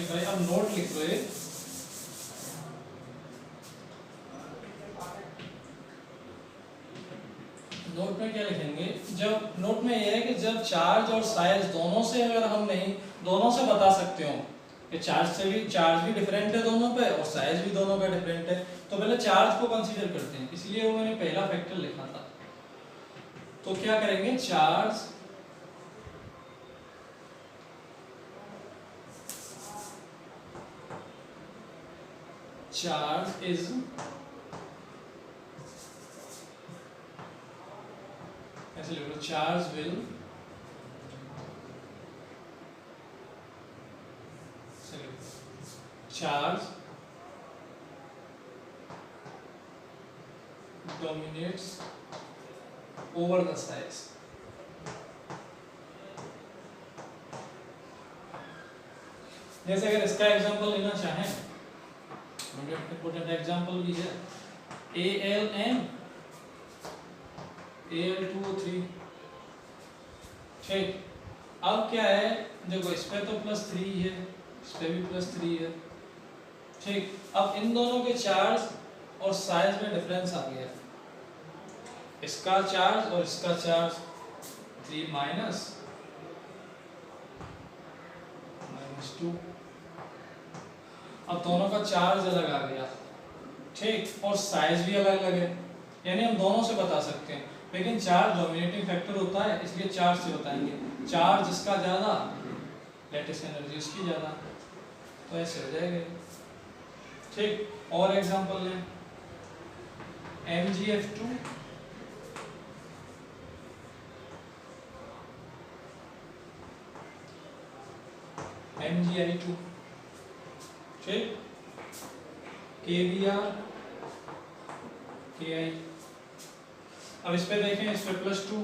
भाई अब नोट लिख लो, नोट में क्या लिखेंगे, जब नोट में यह है कि जब चार्ज और साइज दोनों से अगर हम नहीं, दोनों से बता सकते हो कि चार्ज भी डिफरेंट है दोनों पे और साइज भी दोनों का डिफरेंट है, तो पहले चार्ज को कंसीडर करते हैं, इसलिए वो मैंने पहला फैक्टर लिखा था। तो क्या करेंगे, चार्ज इज ऐसे लिख लो, charge will charge dominates over the size। जैसे अगर इसका एग्जांपल लेना चाहें, इम्पोर्टेंट एग्जांपल भी है, AlN Al2O3, ठीक। अब क्या है, देखो इस पे तो +3 है, इस पे भी +3 है, ठीक। अब इन दोनों के चार्ज और साइज में डिफरेंस आ गया, इसका चार्ज और इसका चार्ज 3 -2, अब दोनों का चार्ज अलग आ गया, ठीक, और साइज भी अलग अलग है, यानी हम दोनों से बता सकते हैं, लेकिन चार्ज डोमिनेटिंग फैक्टर होता है इसलिए चार्ज से बताएंगे, चार्ज इसका ज्यादा, लैटिस एनर्जी इसकी ज्यादा, तो ऐसे हो जाएगा, ठीक। और एग्जांपल लें, MgF2 MgI2, ठीक, KBr Ki। अब इस पे देखें, इस पे +2,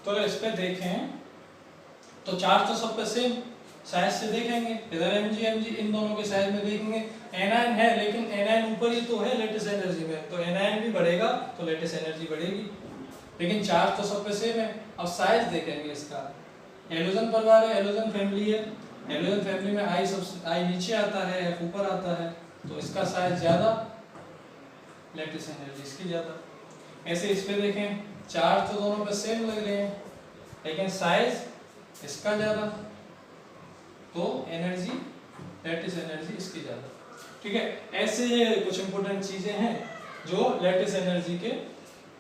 तो इस पे देखें तो चार्ज तो सब पे सेम, साइज से देखेंगे, इधर Mg इन दोनों के साइज में देखेंगे, Anion है लेकिन Anion ऊपर ही तो है लेटिस एनर्जी में, तो Anion भी बढ़ेगा तो लेटिस एनर्जी बढ़ेगी, लेकिन चार्ज तो सब पे सेम है। अब साइज देखेंगे इसका, हेलोजन परिवार है, हेलोजन फैमिली है, हेलोजन फैमिली में I नीचे आता है, F ऊपर आता है, तो इसका साइज ज़्यादा, लैटिस एनर्जी इसकी ज़्यादा। ऐसे इस पे देखें, चार्ज तो दोनों पे सेम लग रहे हैं, लेकिन साइज इसका ज़्यादा, तो एनर्जी, लैटिस एनर्जी इसकी ज़्यादा। ठीक है, ऐसे कुछ इंपॉर्टेंट चीज़ें हैं जो लैटिस एनर्जी के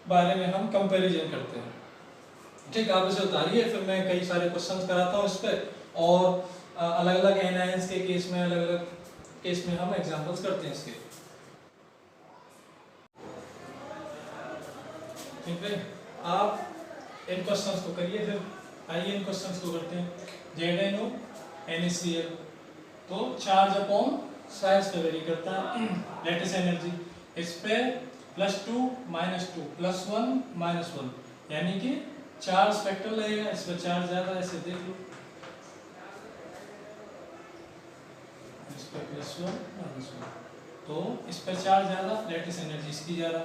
बारे में हम कंपैरिजन करते हैं। ठीक, आप इसे उतारिए, फिर मैं कई सारे क्वेश्चंस कराता हूँ इस पर, और अलग अलग एनायंस के केस में, अलग अलग केस में हम एग्जांपल्स करते हैं इसके। ठीक है, आप इन क्वेश्चंस को करिए, फिर आइए इन क्वेश्चंस को करते हैं। ZnO NaCl, तो चार्ज अपॉन साइज पे वेरी करता है लैटिस एनर्जी। इस पे +2 -2 +1 -1, यानी कि चार्ज फैक्टर लगेगा, इस पर चार्ज ज्यादा है, ऐसे देख लो, इस पर +1 -1, तो इस पर चार्ज ज्यादा, लैटिस एनर्जी इसकी ज्यादा।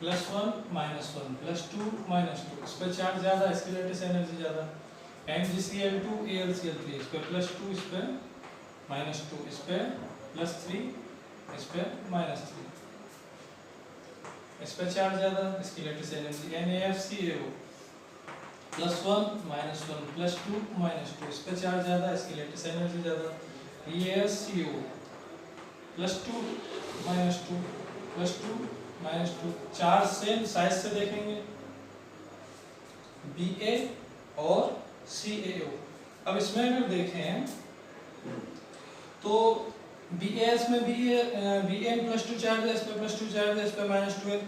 +1 -1 +2 -2, इस पर चार्ज ज्यादा, इसकी लैटिस एनर्जी ज्यादा। MgCl2 AlCl3, इस पर +2, इस पर -2, इस पर +3, इस पर -3, इस पर चार्ज ज्यादा, इसकी लैटिस एनर्जी। NaFCAO +1 -1 +2 -2, इस पर चार्ज ज्यादा, इसकी लैटिस एनर्जी ज्यादा। EaSCO +2 -2 +2 -2, चार्ज सेम, साइज से देखेंगे Ba और CaO। अब इसमें अगर देखें तो BAS में Bn +2 चार्ज है, इस पे +2 चार्ज है, इस पे -2 है।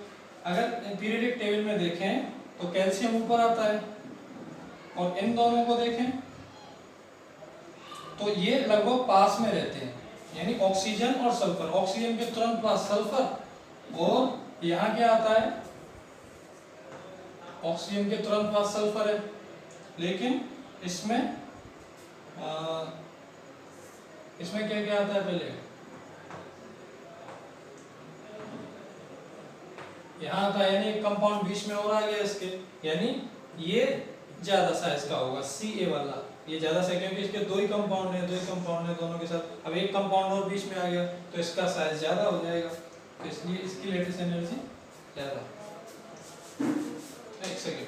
अगर पीरियडिक टेबल में देखें तो कैल्शियम ऊपर आता है, और इन दोनों को देखें तो ये लगभग पास में रहते हैं, यानी ऑक्सीजन और सल्फर, ऑक्सीजन के तुरंत पास सल्फर, और यहाँ क्या आता है, ऑक्सीजन के तुरंत पास सल्फर है, लेकिन इसमें क्या क्या आता है, पहले यहाँ आता है, यानी एक कंपाउंड बीच में और आ गया इसके, यानी ये ज्यादा साइज का होगा Ca वाला, ये ज्यादा साइज, क्योंकि इसके दो ही कंपाउंड है, दोनों के साथ, अब एक कंपाउंड और बीच में आ गया तो इसका साइज ज्यादा हो जाएगा, तो इसलिए इसकी लैटिस एनर्जी ज्यादा। एक सेकेंड,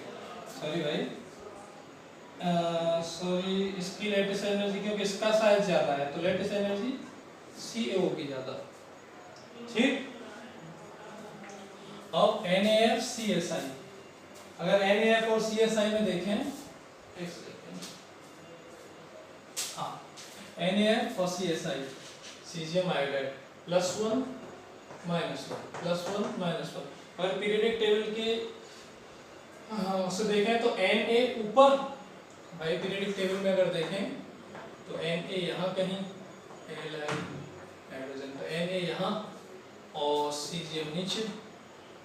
सॉरी भाई, सॉरी, इसकी लैटिस एनर्जी, क्योंकि इसका साइज ज्यादा है तो लैटिस एनर्जी CaO की ज्यादा। ठीक, अब NaFCSI, अगर NaF और CSI में देखें, एक सेकेंड, हाँ, NaF और CSI, सीजियम आयोडाइड +1 -1 +1 -1, अगर पीरियडिक टेबल के से देखें तो Na ऊपर, भाई पीरियडिक टेबल में अगर देखें तो Na यहाँ कहीं, हाइड्रोजन, तो Na यहाँ और सीजियम नीचे,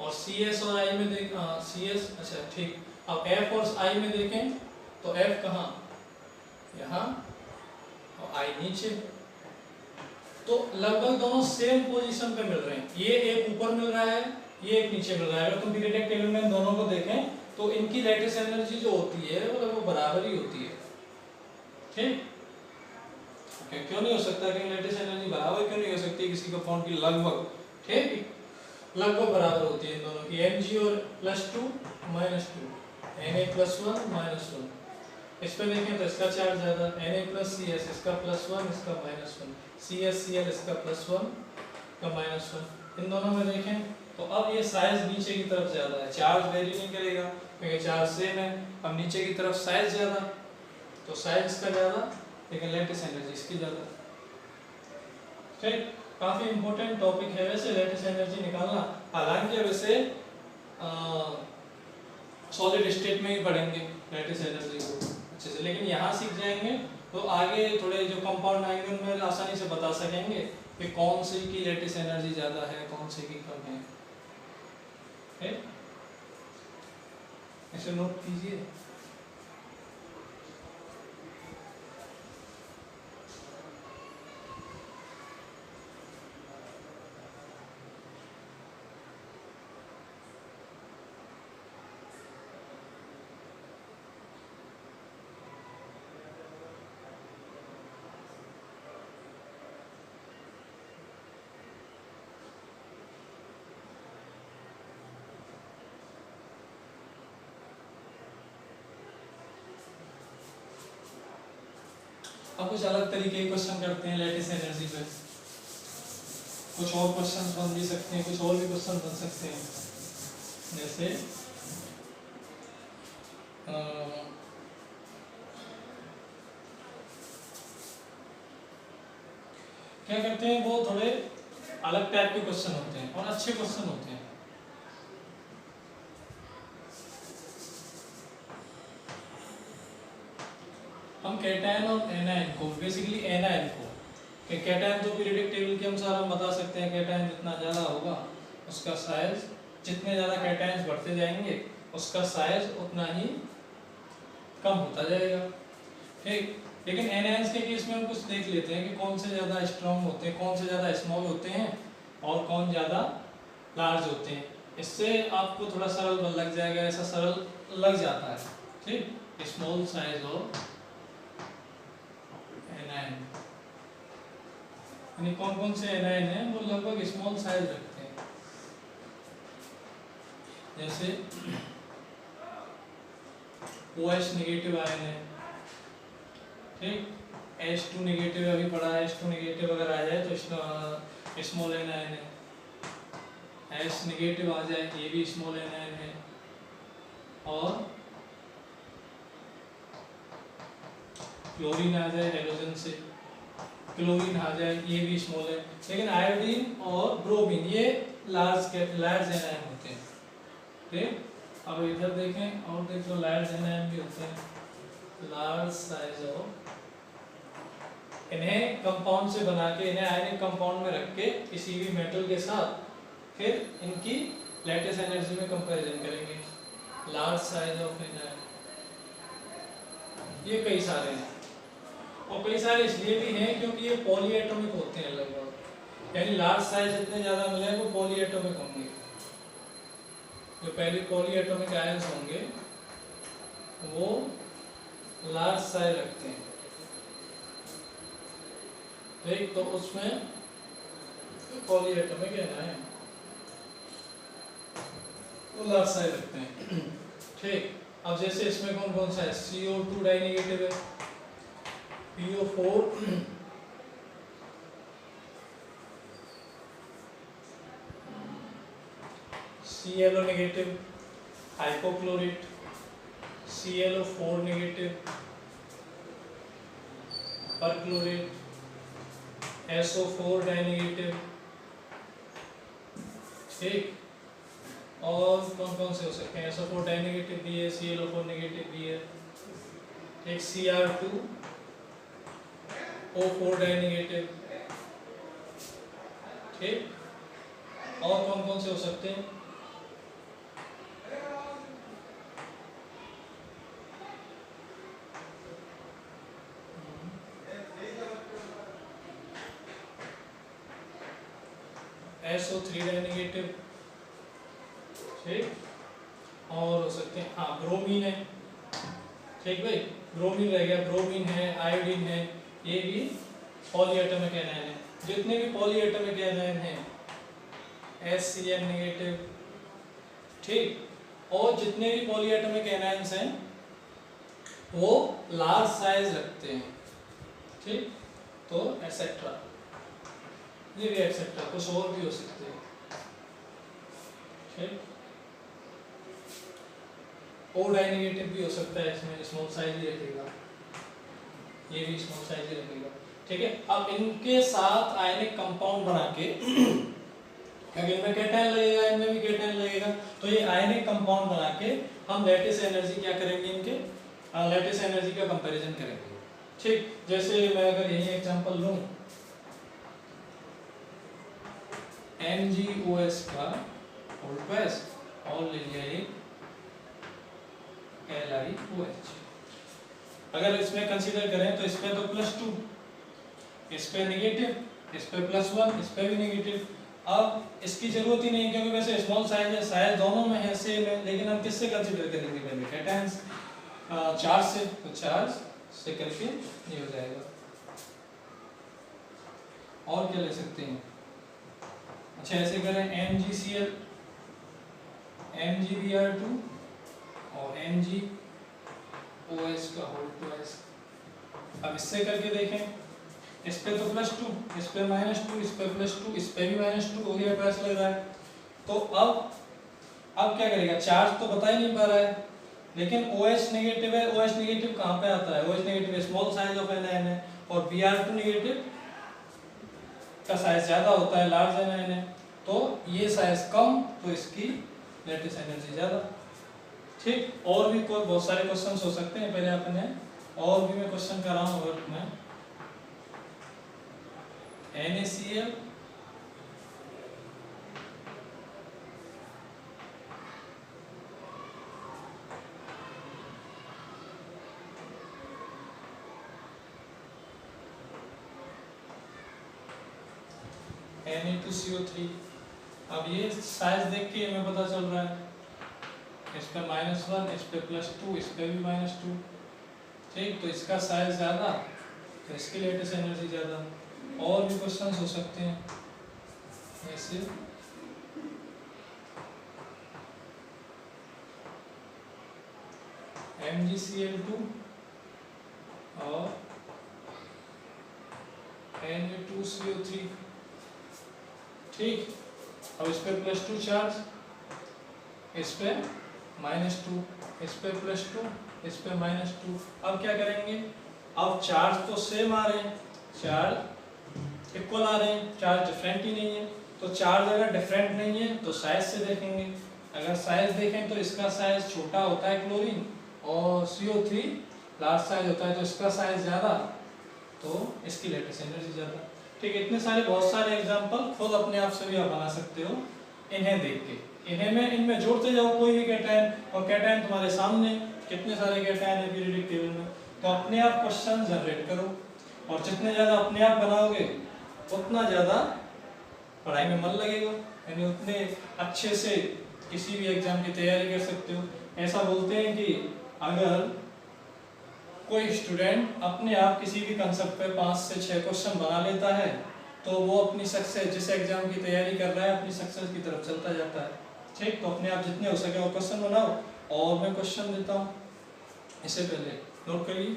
और CS और I में देख, CS, अच्छा ठीक, अब F और I में देखें तो F कहाँ, यहाँ, और I नीचे, तो लगभग दोनों सेम पोजीशन पे मिल रहे हैं, ये एक ऊपर मिल रहा है, ये एक नीचे मिल रहा है। अगर तुम पीरियडिक टेबल में दोनों को देखें तो इनकी लैटिस एनर्जी जो होती है वो लगभग बराबर ही होती है। ठीक, क्यों नहीं हो सकता कि लैटिस एनर्जी बराबर क्यों नहीं हो सकती किसी कंपाउंड की, लगभग, ठीक, लगभग बराबर होती है इन दोनों की। Mg और +2 -2, Na +1 -1, इस पे देखें तो इसका चार्ज ज्यादा, Na+CS, इसका +1, इसका -1, CSCl, इसका +1, का -1, इन दोनों में देखें तो अब ये साइज नीचे की तरफ ज्यादा है, चार्ज वेरी नहीं करेगा क्योंकि चार्ज सेम है, अब नीचे की तरफ साइज ज्यादा, तो साइज इसका ज्यादा, लेकिन लैटिस एनर्जी इसकी ज्यादा। ठीक, काफी इंपॉर्टेंट टॉपिक है वैसे लैटिस एनर्जी निकालना, हालांकि वैसे सॉलिड स्टेट में ही पढ़ेंगे लैटिस एनर्जी को अच्छे से, लेकिन यहाँ सीख जाएंगे तो आगे थोड़े जो कंपाउंड आएंगे उनमें आसानी से बता सकेंगे कि कौन सी की लैटिस एनर्जी ज्यादा है, कौन सी की कम है। ऐसे नोट कीजिए। अब कुछ अलग तरीके के क्वेश्चन करते हैं लैटिस एनर्जी पे, कुछ और क्वेश्चन बन भी सकते हैं, कुछ और भी क्वेश्चन बन सकते हैं। जैसे क्या करते हैं, वो थोड़े अलग टाइप के क्वेश्चन होते हैं और अच्छे क्वेश्चन होते हैं। हम कैटायन और एनायन को, बेसिकली एनायन को, कैटायन तो पीरियोडिक टेबल के अनुसार हम बता सकते हैं, कैटायन जितना ज़्यादा होगा उसका साइज, जितने ज़्यादा कैटायंस बढ़ते जाएंगे उसका साइज उतना ही कम होता जाएगा, ठीक। लेकिन एनायंस के केस में हम कुछ देख लेते हैं कि कौन से ज़्यादा स्ट्रॉन्ग होते हैं, कौन से ज़्यादा स्मॉल होते हैं और कौन ज़्यादा लार्ज होते हैं। इससे आपको थोड़ा सरल लग जाएगा, ऐसा सरल लग जाता है, ठीक। स्मॉल साइज ऑफ एनायन, यानी कौन कौन से एनायन हैं वो लगभग स्मॉल साइज रखते हैं। जैसे OH नेगेटिव आयन है, ठीक। H2 नेगेटिव अभी पढ़ा है, H2 नेगेटिव अगर आ जाए तो स्मॉल एनायन है। H नेगेटिव आ जाए ये भी स्मॉल एनायन है। और क्लोरीन आ जाए हेलोजन से, क्लोरीन आ जाए ये भी स्मॉल है। लेकिन आयोडीन और ब्रोमीन ये लार्ज एनायन होते हैं, ठीक। अब इधर देखें और देख लो, लार्ज एनायन भी होते हैं, लार्ज साइज ऑफ, इन्हें कंपाउंड से बना के, इन्हें आयनिक कंपाउंड में रख के किसी भी मेटल के साथ फिर इनकी लैटिस एनर्जी में कंपैरिजन करेंगे। लार्ज साइज ऑफ एनायन ये कई सारे हैं, और कई सारे इसलिए भी हैं क्योंकि ये पॉलीएटॉमिक होते हैं लगभग, यानी लार्ज साइज जितने ज़्यादा मिले वो पॉलीएटॉमिक होंगे। जो पहले पॉलीएटॉमिक आयंस होंगे वो लार्ज साइज रखते हैं, ठीक। तो उसमें पॉलीएटॉमिक आयन वो लार्ज साइज रखते हैं, ठीक। अब जैसे इसमें कौन कौन सा है, CO2 डाई नेगेटिव है, PO4 ClO negative, हाइपोक्लोरेट, ClO4 negative, perchlorate, SO4 die negative, ठीक। और कौन कौन से हो सकते हैं, SO4 डाई नेगेटिव भी है, ClO4 नेगेटिव भी है, एक Cr2O4 डाई नेगेटिव, ठीक। और कौन कौन से हो सकते हैं, SO3 डाई नेगेटिव, ठीक। और हो सकते हैं, हाँ ब्रोमीन है, ठीक भाई, ब्रोमीन रह गया, ब्रोमीन है, आयोडीन है, ये भी पॉलीएटॉमिक एनायन है। जितने भी पॉलीएटॉमिक एनायन हैं, HCl नेगेटिव, ठीक। और जितने भी पॉलीएटॉमिक एनायंस हैं वो लार्ज साइज रखते हैं, ठीक। तो एटसेट्रा, ये भी एटसेट्रा, कुछ और भी हो सकते हैं, ठीक। O डाई नेगेटिव भी हो सकता है, इसमें स्मॉल साइज ही रखेगा, ये भी स्मॉल साइज ही रखेगा, ठीक है। अब इनके साथ आयनिक कंपाउंड बना के क्योंकि इनमें कैटायन लगेगा, इनमें भी कैटायन लगेगा, तो ये आयनिक कंपाउंड बना के हम लैटिस एनर्जी क्या करेंगे, इनके लैटिस एनर्जी का कंपैरिजन करेंगे, ठीक। जैसे मैं अगर यही एग्जांपल लूं, MgOS का वोल्टवेस और ले लिया एक LiOH, अगर इसमें कंसीडर करें तो इस पे तो +2, इस पे नेगेटिव, इस पे +1, इस पे भी नेगेटिव। अब इसकी जरूरत ही नहीं क्योंकि वैसे स्मॉल साइज है, साइज दोनों में है सेम है, लेकिन हम किससे कंसीडर करेंगे पहले, कैटायंस, चार्ज से, तो चार्ज से करके ये हो जाएगा। और क्या ले सकते हैं, अच्छा ऐसे करें MgCl, MgBr2 और MgOH का होल ट्वाइस, अब इससे करके देखें, इस पे तो प्लस 2, इस पे -2, इस पे +2, इस पे भी -2 हो गया, प्लस लग रहा है। तो अब क्या करेगा, चार्ज तो बता ही नहीं पा रहा है, लेकिन OH नेगेटिव है। OH नेगेटिव कहाँ पे आता है, OH negative small size of anion है, और Br2 नेगेटिव का साइज ज्यादा होता है, लार्ज एनायन है, तो ये साइज कम, तो इसकी लेटिस एनर्जी ज्यादा। ठीक, और भी कोई बहुत सारे क्वेश्चंस हो सकते हैं, पहले अपने और भी मैं क्वेश्चन कर रहा हूँ वर्क में। NaCl Na2CO3। अब ये साइज देख के हमें पता चल रहा है, इस पे -1, इस पे +2, इस पे भी -2। ठीक, तो इसका साइज ज़्यादा, तो इसकी लेटेस्ट एनर्जी ज़्यादा। और भी क्वेश्चन हो सकते हैं ऐसे। MgCl2 और Na2CO3। ठीक, अब इस पे +2 चार्ज, इस पे -2, इस पे +2, इस पे -2। अब क्या करेंगे, अब चार्ज तो सेम आ रहे हैं, चार्ज इक्वल आ रहे हैं, चार्ज डिफरेंट ही नहीं है। तो चार्ज अगर डिफरेंट नहीं है तो साइज से देखेंगे। अगर साइज देखें तो इसका साइज छोटा होता है क्लोरीन, और CO3 लार्ज साइज होता है, तो इसका साइज ज़्यादा, तो इसकी लेटेस्ट एनर्जी ज़्यादा। ठीक है, इतने सारे बहुत सारे एग्जांपल खुद अपने आप से भी आप बना सकते हो इन्हें देख के। इनमें जोड़ते जाओ कोई भी कैटायन, और कैटायन तुम्हारे सामने कितने सारे कैटायन है पीरियोडिक टेबल में, तो अपने आप क्वेश्चन जनरेट करो, और जितने ज़्यादा अपने आप बनाओगे उतना ज़्यादा पढ़ाई में मन लगेगा, यानी उतने अच्छे से किसी भी एग्जाम की तैयारी कर सकते हो। ऐसा बोलते हैं कि अगर कोई स्टूडेंट अपने आप किसी भी कंसेप्ट पे 5 से 6 क्वेश्चन बना लेता है, तो वो अपनी सक्सेस, जिस एग्जाम की तैयारी कर रहा है, अपनी सक्सेस की तरफ चलता जाता है। ठीक, तो अपने आप जितने हो सके वो क्वेश्चन बनाओ, और मैं क्वेश्चन देता हूँ, इससे पहले नोट करिए।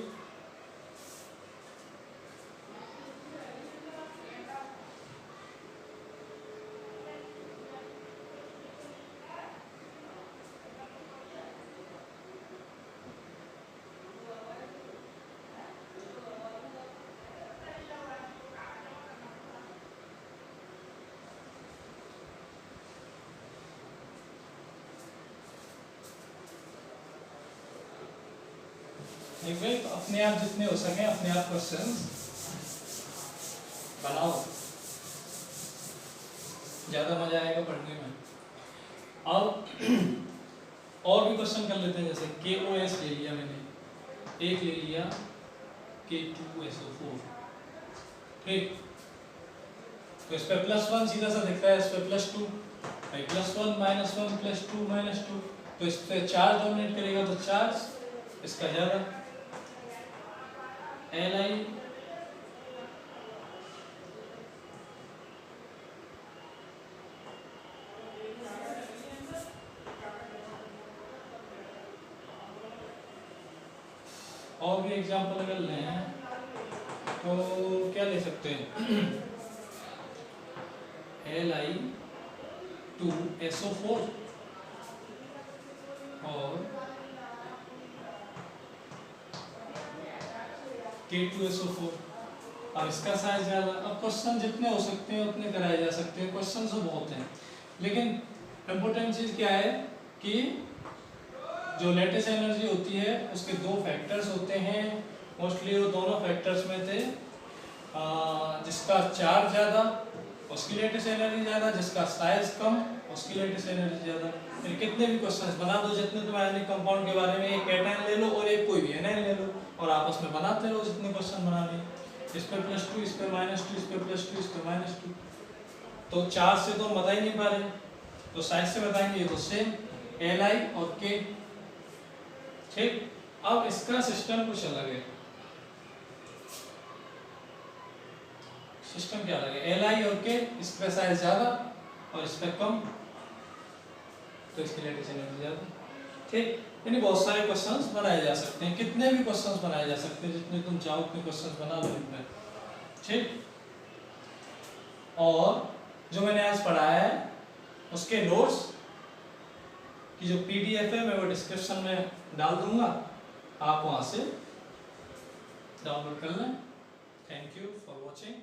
एक भाई, तो अपने आप जितने हो सके अपने आप क्वेश्चन बनाओ, ज़्यादा मजा आएगा पढ़ने में। अब और भी क्वेश्चन कर लेते हैं, जैसे KOS ले लिया मैंने, एक ले लिया K2SO4। ठीक, तो इस पे +1 सीधा सा दिखता है, इस पे +2, भाई +1 -1 +2 -2, तो इस पे चार्ज डोमिनेट करेगा, तो चार्ज इसका ज़्यादा। Li और भी एग्जाम्पल अगर लें तो क्या ले सकते हैं, Li2SO4 और K2SO4। अब इसका साइज ज़्यादा। अब क्वेश्चन जितने हो सकते हैं उतने कराए जा सकते हैं, क्वेश्चन तो बहुत हैं, लेकिन इम्पोर्टेंट चीज़ क्या है कि जो लेटेस्ट एनर्जी होती है उसके दो फैक्टर्स होते हैं, मोस्टली वो दोनों फैक्टर्स में थे, जिसका चार्ज ज़्यादा उसकी लेटेस्ट एनर्जी ज़्यादा, जिसका साइज कम उसकी लेटेस्ट एनर्जी ज़्यादा। फिर कितने भी क्वेश्चंस बना दो, जितने तुम आयनिक कंपाउंड के बारे में, एक कैटायन ले लो और एक कोई भी एनायन ले लो, और आपस में बनाते रहो जितने क्वेश्चन बनाने। इस पर +2, इस पर -2, इस पर +2, इस पर -2, तो चार्ज से तो हम बता ही नहीं पा रहे, तो साइज से बताएंगे, ये तो सेम Li और K। ठीक, अब इसका सिस्टम कुछ अलग है। सिस्टम क्या अलग है, Li और K, इस पे साइज ज्यादा और इस पे कम, तो इसकी लेटेस्ट एनर्जी ज्यादा। ठीक, यानी बहुत सारे क्वेश्चंस बनाए जा सकते हैं, कितने भी क्वेश्चंस बनाए जा सकते हैं, जितने तुम चाहो उतने क्वेश्चंस बना लो इनमें। ठीक, और जो मैंने आज पढ़ाया है उसके नोट्स की जो पीडीएफ है मैं वो डिस्क्रिप्शन में डाल दूंगा, आप वहां से डाउनलोड कर लें। Thank you for watching.